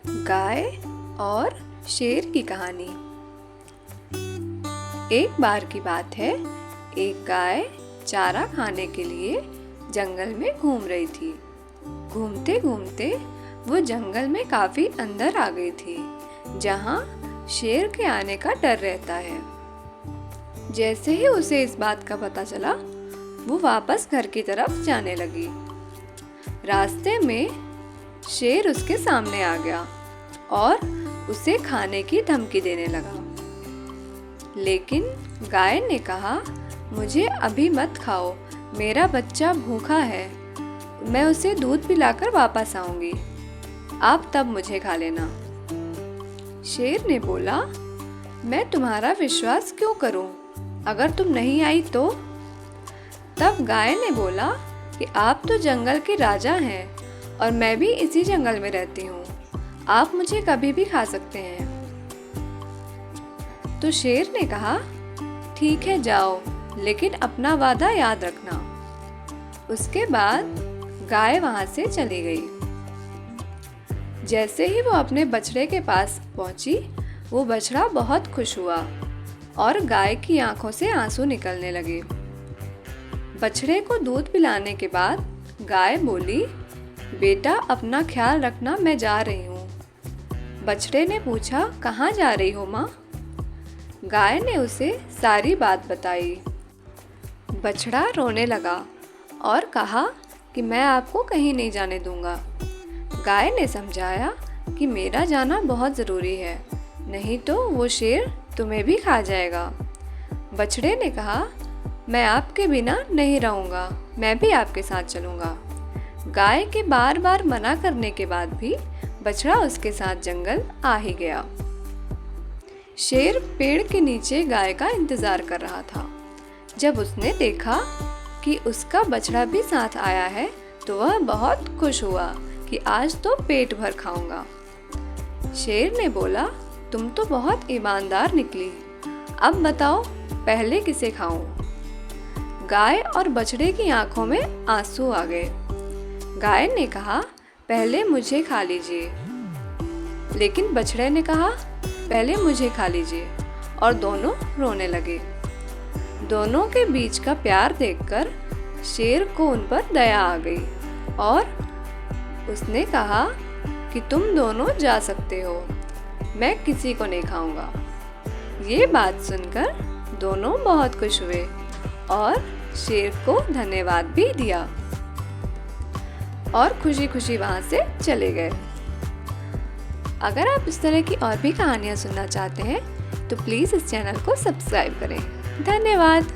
गाय और शेर की कहानी। एक बार की बात है, एक गाय चारा खाने के लिए जंगल में घूम रही थी। घूमते घूमते वो जंगल में काफी अंदर आ गई थी, जहाँ शेर के आने का डर रहता है। जैसे ही उसे इस बात का पता चला, वो वापस घर की तरफ जाने लगी। रास्ते में शेर उसके सामने आ गया और उसे खाने की धमकी देने लगा। लेकिन गाय ने कहा, मुझे अभी मत खाओ, मेरा बच्चा भूखा है, मैं उसे दूध पिलाकर वापस आऊंगी, आप तब मुझे खा लेना। शेर ने बोला, मैं तुम्हारा विश्वास क्यों करूं, अगर तुम नहीं आई तो? तब गाय ने बोला कि आप तो जंगल के राजा हैं और मैं भी इसी जंगल में रहती हूँ, आप मुझे कभी भी खा सकते हैं। तो शेर ने कहा, ठीक है जाओ, लेकिन अपना वादा याद रखना। उसके बाद गाय वहां से चली गई। जैसे ही वो अपने बछड़े के पास पहुंची, वो बछड़ा बहुत खुश हुआ और गाय की आंखों से आंसू निकलने लगे। बछड़े को दूध पिलाने के बाद गाय बोली, बेटा अपना ख्याल रखना, मैं जा रही हूँ। बछड़े ने पूछा, कहाँ जा रही हो माँ? गाय ने उसे सारी बात बताई। बछड़ा रोने लगा और कहा कि मैं आपको कहीं नहीं जाने दूंगा। गाय ने समझाया कि मेरा जाना बहुत ज़रूरी है, नहीं तो वो शेर तुम्हें भी खा जाएगा। बछड़े ने कहा, मैं आपके बिना नहीं रहूँगा, मैं भी आपके साथ चलूँगा। गाय के बार बार मना करने के बाद भी बछड़ा उसके साथ जंगल आ ही गया। शेर पेड़ के नीचे गाय का इंतजार कर रहा था। जब उसने देखा कि उसका बछड़ा भी साथ आया है, तो वह बहुत खुश हुआ कि आज तो पेट भर खाऊंगा। शेर ने बोला, तुम तो बहुत ईमानदार निकली, अब बताओ पहले किसे खाऊं? गाय और बछड़े की आंखों में आंसू आ गए। गाय ने कहा, पहले मुझे खा लीजिए। लेकिन बछड़े ने कहा, पहले मुझे खा लीजिए, और दोनों रोने लगे। दोनों के बीच का प्यार देखकर शेर को उन पर दया आ गई और उसने कहा कि तुम दोनों जा सकते हो, मैं किसी को नहीं खाऊंगा। ये बात सुनकर दोनों बहुत खुश हुए और शेर को धन्यवाद भी दिया और खुशी खुशी वहां से चले गए। अगर आप इस तरह की और भी कहानियां सुनना चाहते हैं तो प्लीज़ इस चैनल को सब्सक्राइब करें। धन्यवाद।